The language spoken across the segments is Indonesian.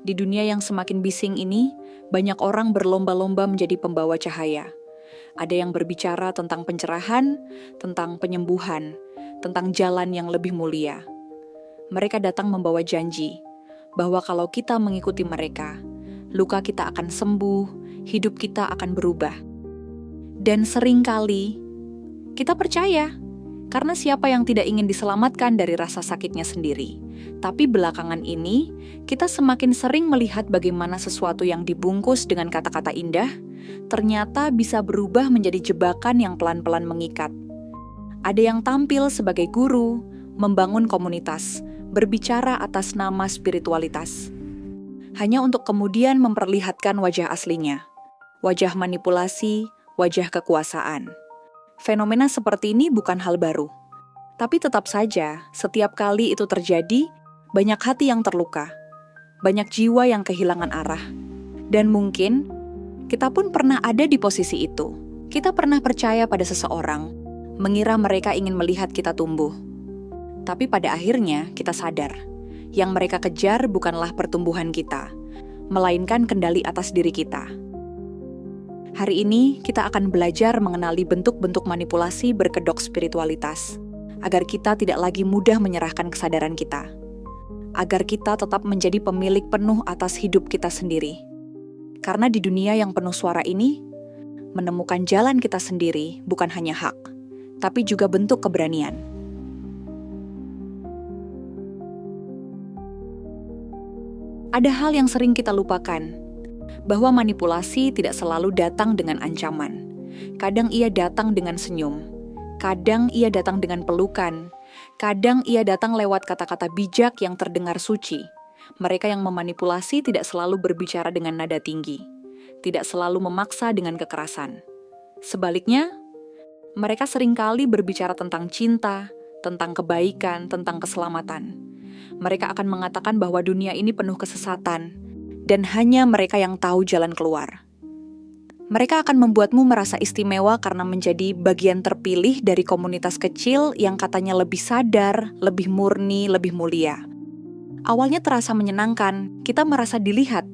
Di dunia yang semakin bising ini, banyak orang berlomba-lomba menjadi pembawa cahaya. Ada yang berbicara tentang pencerahan, tentang penyembuhan, tentang jalan yang lebih mulia. Mereka datang membawa janji bahwa kalau kita mengikuti mereka, luka kita akan sembuh, hidup kita akan berubah. Dan seringkali kita percaya, karena siapa yang tidak ingin diselamatkan dari rasa sakitnya sendiri. Tapi belakangan ini, kita semakin sering melihat bagaimana sesuatu yang dibungkus dengan kata-kata indah, ternyata bisa berubah menjadi jebakan yang pelan-pelan mengikat. Ada yang tampil sebagai guru, membangun komunitas, berbicara atas nama spiritualitas. Hanya untuk kemudian memperlihatkan wajah aslinya. Wajah manipulasi, wajah kekuasaan. Fenomena seperti ini bukan hal baru. Tapi tetap saja, setiap kali itu terjadi, banyak hati yang terluka. Banyak jiwa yang kehilangan arah. Dan mungkin, kita pun pernah ada di posisi itu. Kita pernah percaya pada seseorang, mengira mereka ingin melihat kita tumbuh. Tapi pada akhirnya, kita sadar, yang mereka kejar bukanlah pertumbuhan kita, melainkan kendali atas diri kita. Hari ini, kita akan belajar mengenali bentuk-bentuk manipulasi berkedok spiritualitas, agar kita tidak lagi mudah menyerahkan kesadaran kita, agar kita tetap menjadi pemilik penuh atas hidup kita sendiri. Karena di dunia yang penuh suara ini, menemukan jalan kita sendiri bukan hanya hak, tapi juga bentuk keberanian. Ada hal yang sering kita lupakan, bahwa manipulasi tidak selalu datang dengan ancaman. Kadang ia datang dengan senyum, kadang ia datang dengan pelukan, kadang ia datang lewat kata-kata bijak yang terdengar suci. Mereka yang memanipulasi tidak selalu berbicara dengan nada tinggi, tidak selalu memaksa dengan kekerasan. Sebaliknya, mereka seringkali berbicara tentang cinta, tentang kebaikan, tentang keselamatan. Mereka akan mengatakan bahwa dunia ini penuh kesesatan, dan hanya mereka yang tahu jalan keluar. Mereka akan membuatmu merasa istimewa karena menjadi bagian terpilih dari komunitas kecil yang katanya lebih sadar, lebih murni, lebih mulia. Awalnya terasa menyenangkan, kita merasa dilihat,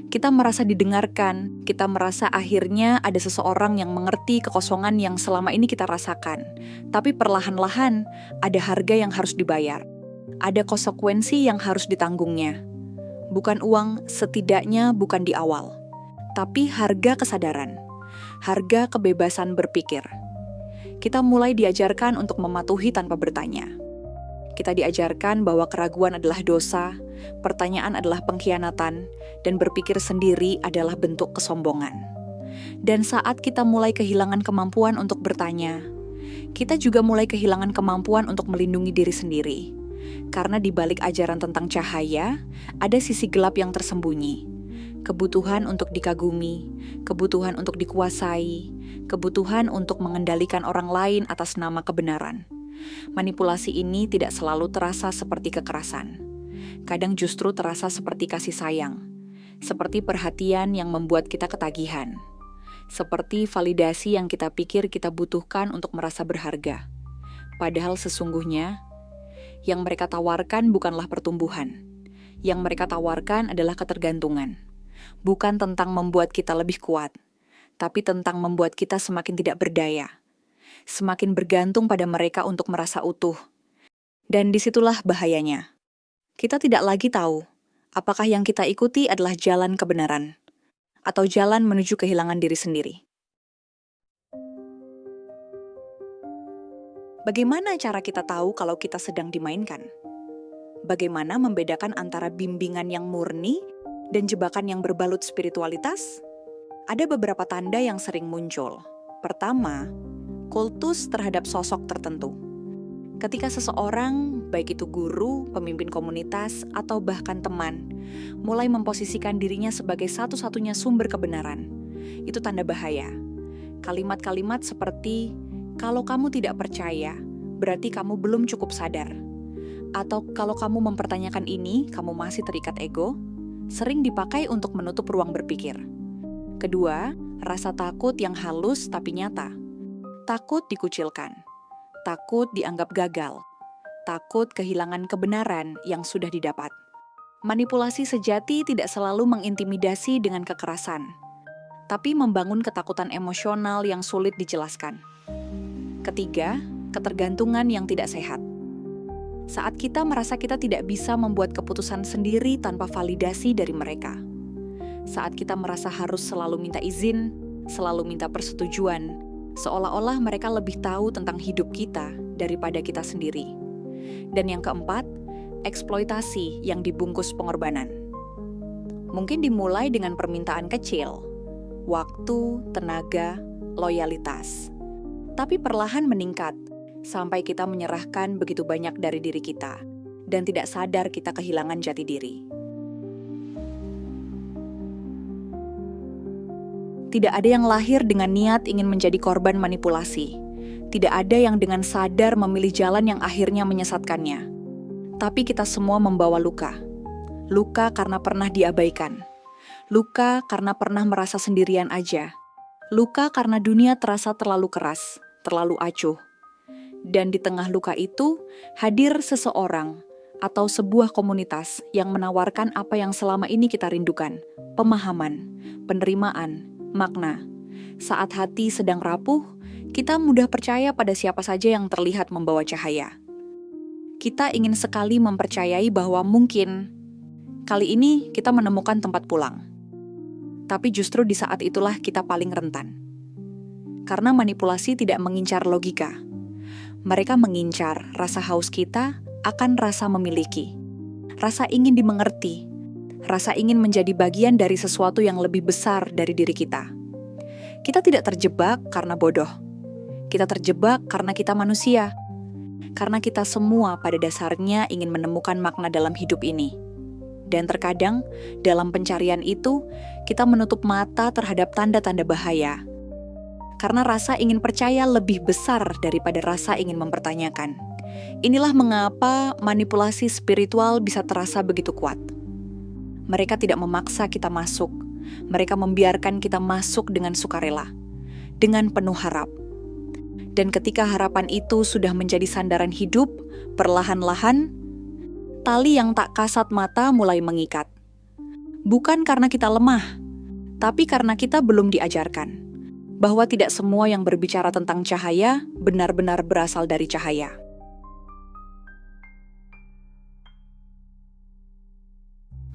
kita merasa didengarkan, kita merasa akhirnya ada seseorang yang mengerti kekosongan yang selama ini kita rasakan. Tapi perlahan-lahan ada harga yang harus dibayar, ada konsekuensi yang harus ditanggungnya. Bukan uang, setidaknya bukan di awal. Tapi harga kesadaran, harga kebebasan berpikir. Kita mulai diajarkan untuk mematuhi tanpa bertanya. Kita diajarkan bahwa keraguan adalah dosa, pertanyaan adalah pengkhianatan, dan berpikir sendiri adalah bentuk kesombongan. Dan saat kita mulai kehilangan kemampuan untuk bertanya, kita juga mulai kehilangan kemampuan untuk melindungi diri sendiri. Karena di balik ajaran tentang cahaya, ada sisi gelap yang tersembunyi. Kebutuhan untuk dikagumi, kebutuhan untuk dikuasai, kebutuhan untuk mengendalikan orang lain atas nama kebenaran. Manipulasi ini tidak selalu terasa seperti kekerasan. Kadang justru terasa seperti kasih sayang, seperti perhatian yang membuat kita ketagihan, seperti validasi yang kita pikir kita butuhkan untuk merasa berharga. Padahal sesungguhnya, yang mereka tawarkan bukanlah pertumbuhan. Yang mereka tawarkan adalah ketergantungan. Bukan tentang membuat kita lebih kuat, tapi tentang membuat kita semakin tidak berdaya. Semakin bergantung pada mereka untuk merasa utuh. Dan disitulah bahayanya. Kita tidak lagi tahu apakah yang kita ikuti adalah jalan kebenaran, atau jalan menuju kehilangan diri sendiri. Bagaimana cara kita tahu kalau kita sedang dimainkan? Bagaimana membedakan antara bimbingan yang murni dan jebakan yang berbalut spiritualitas? Ada beberapa tanda yang sering muncul. Pertama, kultus terhadap sosok tertentu. Ketika seseorang, baik itu guru, pemimpin komunitas, atau bahkan teman, mulai memposisikan dirinya sebagai satu-satunya sumber kebenaran, itu tanda bahaya. Kalimat-kalimat seperti, kalau kamu tidak percaya, berarti kamu belum cukup sadar. Atau kalau kamu mempertanyakan ini, kamu masih terikat ego, sering dipakai untuk menutup ruang berpikir. Kedua, rasa takut yang halus tapi nyata. Takut dikucilkan, takut dianggap gagal, takut kehilangan kebenaran yang sudah didapat. Manipulasi sejati tidak selalu mengintimidasi dengan kekerasan, tapi membangun ketakutan emosional yang sulit dijelaskan. Ketiga, ketergantungan yang tidak sehat. Saat kita merasa kita tidak bisa membuat keputusan sendiri tanpa validasi dari mereka. Saat kita merasa harus selalu minta izin, selalu minta persetujuan, seolah-olah mereka lebih tahu tentang hidup kita daripada kita sendiri. Dan yang keempat, eksploitasi yang dibungkus pengorbanan. Mungkin dimulai dengan permintaan kecil, waktu, tenaga, loyalitas. Tapi perlahan meningkat, sampai kita menyerahkan begitu banyak dari diri kita, dan tidak sadar kita kehilangan jati diri. Tidak ada yang lahir dengan niat ingin menjadi korban manipulasi. Tidak ada yang dengan sadar memilih jalan yang akhirnya menyesatkannya. Tapi kita semua membawa luka. Luka karena pernah diabaikan. Luka karena pernah merasa sendirian aja. Luka karena dunia terasa terlalu keras, terlalu acuh. Dan di tengah luka itu, hadir seseorang atau sebuah komunitas yang menawarkan apa yang selama ini kita rindukan, pemahaman, penerimaan, makna. Saat hati sedang rapuh, kita mudah percaya pada siapa saja yang terlihat membawa cahaya. Kita ingin sekali mempercayai bahwa mungkin kali ini kita menemukan tempat pulang. Tapi justru di saat itulah kita paling rentan. Karena manipulasi tidak mengincar logika. Mereka mengincar rasa haus kita akan rasa memiliki. Rasa ingin dimengerti. Rasa ingin menjadi bagian dari sesuatu yang lebih besar dari diri kita. Kita tidak terjebak karena bodoh. Kita terjebak karena kita manusia. Karena kita semua pada dasarnya ingin menemukan makna dalam hidup ini. Dan terkadang, dalam pencarian itu, kita menutup mata terhadap tanda-tanda bahaya. Karena rasa ingin percaya lebih besar daripada rasa ingin mempertanyakan. Inilah mengapa manipulasi spiritual bisa terasa begitu kuat. Mereka tidak memaksa kita masuk. Mereka membiarkan kita masuk dengan sukarela, dengan penuh harap. Dan ketika harapan itu sudah menjadi sandaran hidup, perlahan-lahan, tali yang tak kasat mata mulai mengikat. Bukan karena kita lemah, tapi karena kita belum diajarkan bahwa tidak semua yang berbicara tentang cahaya benar-benar berasal dari cahaya.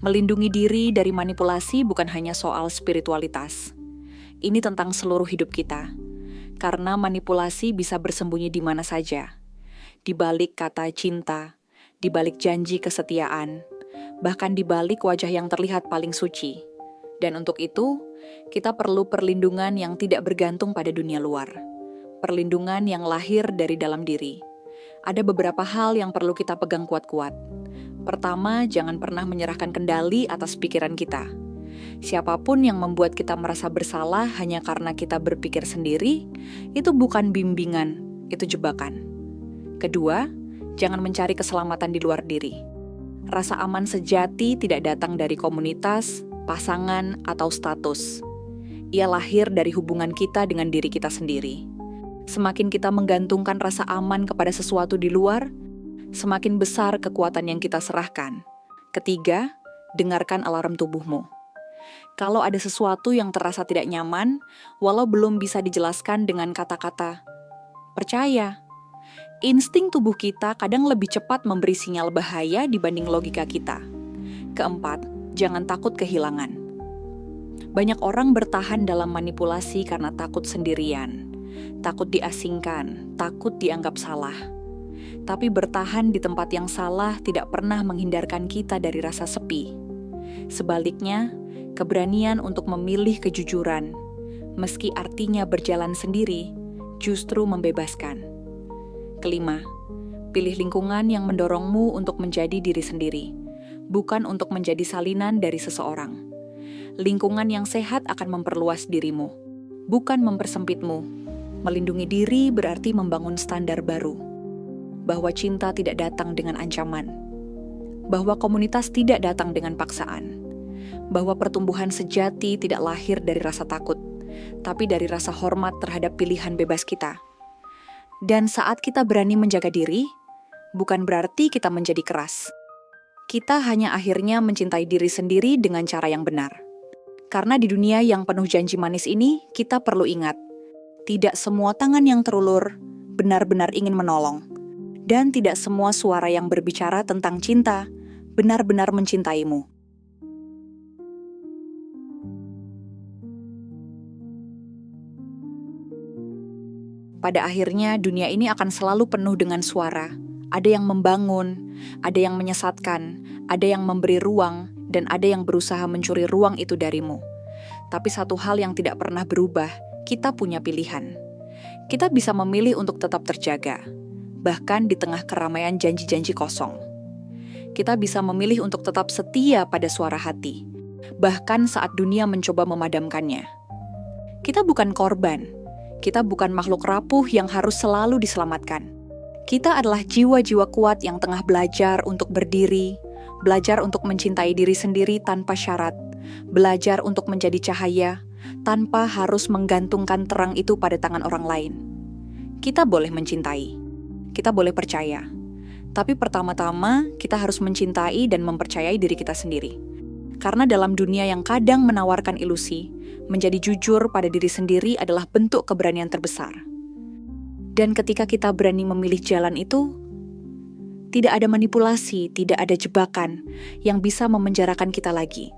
Melindungi diri dari manipulasi bukan hanya soal spiritualitas. Ini tentang seluruh hidup kita. Karena manipulasi bisa bersembunyi di mana saja. Di balik kata cinta, di balik janji kesetiaan, bahkan di balik wajah yang terlihat paling suci. Dan untuk itu, kita perlu perlindungan yang tidak bergantung pada dunia luar. Perlindungan yang lahir dari dalam diri. Ada beberapa hal yang perlu kita pegang kuat-kuat. Pertama, jangan pernah menyerahkan kendali atas pikiran kita. Siapapun yang membuat kita merasa bersalah hanya karena kita berpikir sendiri, itu bukan bimbingan, itu jebakan. Kedua, jangan mencari keselamatan di luar diri. Rasa aman sejati tidak datang dari komunitas, pasangan, atau status. Ia lahir dari hubungan kita dengan diri kita sendiri. Semakin kita menggantungkan rasa aman kepada sesuatu di luar, semakin besar kekuatan yang kita serahkan. Ketiga, dengarkan alarm tubuhmu. Kalau ada sesuatu yang terasa tidak nyaman, walau belum bisa dijelaskan dengan kata-kata, percaya. Insting tubuh kita kadang lebih cepat memberi sinyal bahaya dibanding logika kita. Keempat, jangan takut kehilangan. Banyak orang bertahan dalam manipulasi karena takut sendirian, takut diasingkan, takut dianggap salah. Tapi bertahan di tempat yang salah tidak pernah menghindarkan kita dari rasa sepi. Sebaliknya, keberanian untuk memilih kejujuran, meski artinya berjalan sendiri, justru membebaskan. Kelima, pilih lingkungan yang mendorongmu untuk menjadi diri sendiri, bukan untuk menjadi salinan dari seseorang. Lingkungan yang sehat akan memperluas dirimu, bukan mempersempitmu. Melindungi diri berarti membangun standar baru, bahwa cinta tidak datang dengan ancaman, bahwa komunitas tidak datang dengan paksaan, bahwa pertumbuhan sejati tidak lahir dari rasa takut, tapi dari rasa hormat terhadap pilihan bebas kita. Dan saat kita berani menjaga diri, bukan berarti kita menjadi keras. kita hanya akhirnya mencintai diri sendiri dengan cara yang benar. Karena di dunia yang penuh janji manis ini, kita perlu ingat, tidak semua tangan yang terulur benar-benar ingin menolong. Dan tidak semua suara yang berbicara tentang cinta benar-benar mencintaimu. Pada akhirnya, dunia ini akan selalu penuh dengan suara. Ada yang membangun, ada yang menyesatkan, ada yang memberi ruang, dan ada yang berusaha mencuri ruang itu darimu. Tapi satu hal yang tidak pernah berubah, kita punya pilihan. Kita bisa memilih untuk tetap terjaga, bahkan di tengah keramaian janji-janji kosong. Kita bisa memilih untuk tetap setia pada suara hati, bahkan saat dunia mencoba memadamkannya. Kita bukan korban, kita bukan makhluk rapuh yang harus selalu diselamatkan. Kita adalah jiwa-jiwa kuat yang tengah belajar untuk berdiri, belajar untuk mencintai diri sendiri tanpa syarat, belajar untuk menjadi cahaya, tanpa harus menggantungkan terang itu pada tangan orang lain. Kita boleh mencintai, kita boleh percaya, tapi pertama-tama kita harus mencintai dan mempercayai diri kita sendiri. Karena dalam dunia yang kadang menawarkan ilusi, menjadi jujur pada diri sendiri adalah bentuk keberanian terbesar. Dan ketika kita berani memilih jalan itu, tidak ada manipulasi, tidak ada jebakan yang bisa memenjarakan kita lagi.